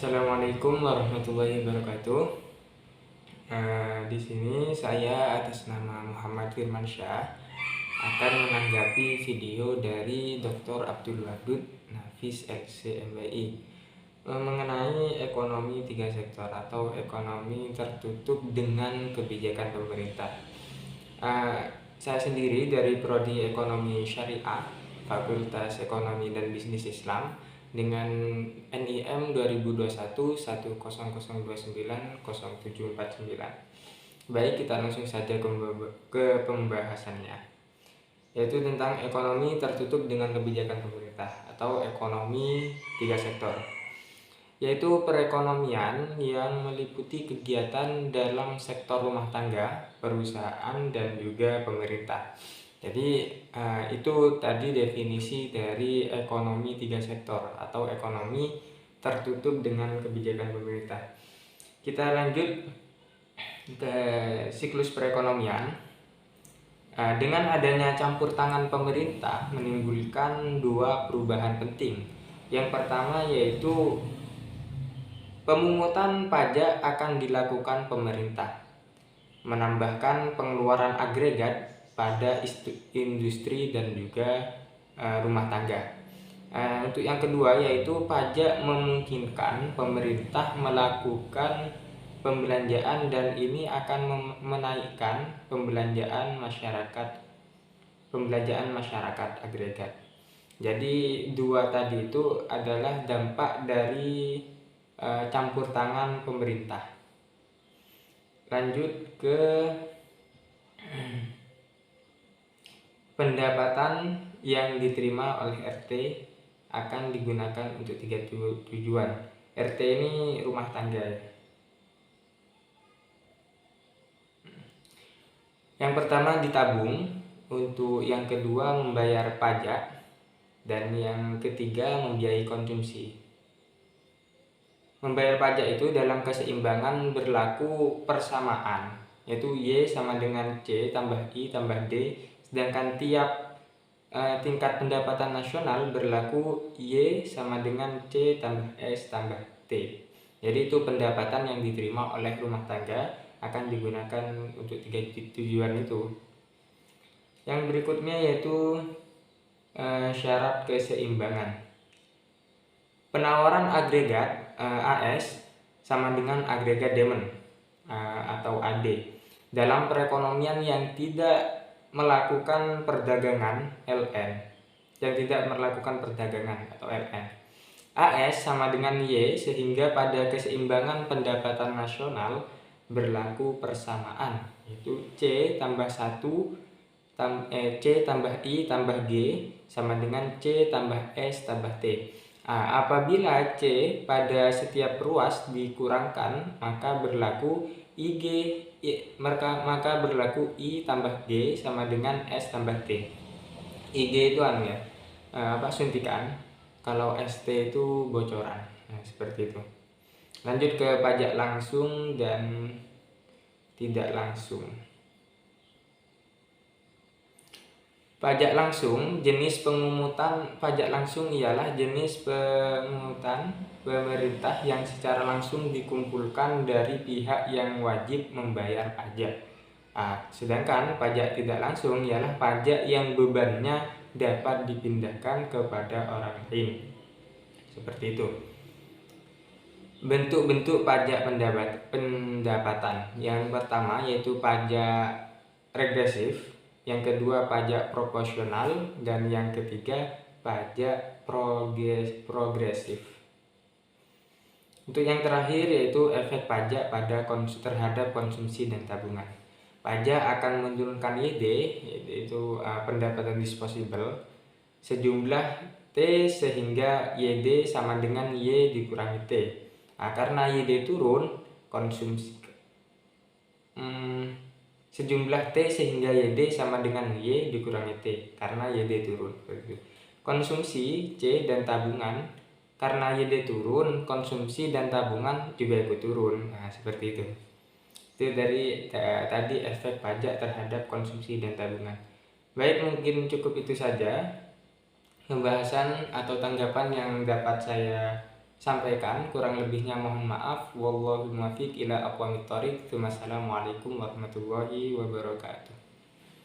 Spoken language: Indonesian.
Assalamualaikum warahmatullahi wabarakatuh. Di sini saya atas nama Muhammad Firmansyah akan menanggapi video dari Dr. Abdul Wadud Nafis LCMWI mengenai ekonomi tiga sektor atau ekonomi tertutup dengan kebijakan pemerintah. Saya sendiri dari Prodi Ekonomi Syariah Fakultas Ekonomi dan Bisnis Islam dengan NIM 2021 100290749. Baik, kita langsung saja ke pembahasannya, yaitu tentang ekonomi tertutup dengan kebijakan pemerintah atau ekonomi tiga sektor, yaitu perekonomian yang meliputi kegiatan dalam sektor rumah tangga, perusahaan, dan juga pemerintah. Jadi itu tadi definisi dari ekonomi tiga sektor atau ekonomi tertutup dengan kebijakan pemerintah. Kita lanjut ke siklus perekonomian. Dengan adanya campur tangan pemerintah menimbulkan dua perubahan penting. Yang pertama yaitu pemungutan pajak akan dilakukan pemerintah, menambahkan pengeluaran agregat pada industri dan juga rumah tangga. Untuk yang kedua yaitu pajak memungkinkan pemerintah melakukan pembelanjaan dan ini akan menaikkan pembelanjaan masyarakat agregat. Jadi dua tadi itu adalah dampak dari campur tangan pemerintah. Lanjut ke pendapatan yang diterima oleh RT akan digunakan untuk tiga tujuan. RT ini rumah tangga. Yang pertama ditabung, untuk yang kedua membayar pajak, dan yang ketiga membiayai konsumsi. Membayar pajak itu dalam keseimbangan berlaku persamaan, yaitu Y sama dengan C tambah I tambah D, sedangkan tiap tingkat pendapatan nasional berlaku Y sama dengan C tambah S tambah T. Jadi itu pendapatan yang diterima oleh rumah tangga akan digunakan untuk tiga tujuan itu. Yang berikutnya yaitu syarat keseimbangan. Penawaran agregat AS sama dengan agregat demand atau AD dalam perekonomian yang tidak melakukan perdagangan LN, atau LN. AS sama dengan Y sehingga pada keseimbangan pendapatan nasional berlaku persamaan, yaitu C tambah 1 C tambah I tambah G sama dengan C tambah S tambah T. Apabila C pada setiap ruas dikurangkan, maka berlaku I tambah G sama dengan S tambah T. IG itu suntikan, kalau ST itu bocoran. Seperti itu. Lanjut ke pajak langsung dan tidak langsung. Pajak langsung, jenis pengumutan pajak langsung ialah jenis pengumutan pemerintah yang secara langsung dikumpulkan dari pihak yang wajib membayar pajak. Sedangkan pajak tidak langsung ialah pajak yang bebannya dapat dipindahkan kepada orang lain. Seperti itu. Bentuk-bentuk pajak pendapatan. Yang pertama yaitu pajak regresif, yang kedua pajak proporsional, dan yang ketiga pajak progresif. Untuk yang terakhir yaitu efek pajak terhadap konsumsi dan tabungan. Pajak akan menurunkan YD, yaitu pendapatan disposable, sejumlah T sehingga YD sama dengan Y dikurangi T. Karena YD turun, konsumsi sejumlah T sehingga YD sama dengan Y dikurangi T karena YD turun. Konsumsi C dan tabungan, karena YD turun, konsumsi dan tabungan juga ikut turun. Seperti itu. Itu dari tadi efek pajak terhadap konsumsi dan tabungan. Baik, mungkin cukup itu saja pembahasan atau tanggapan yang dapat saya sampaikan, kurang lebihnya mohon maaf. Wallahu muwaffiq ila aqwamit thoriq. Wassalamualaikum warahmatullahi wabarakatuh.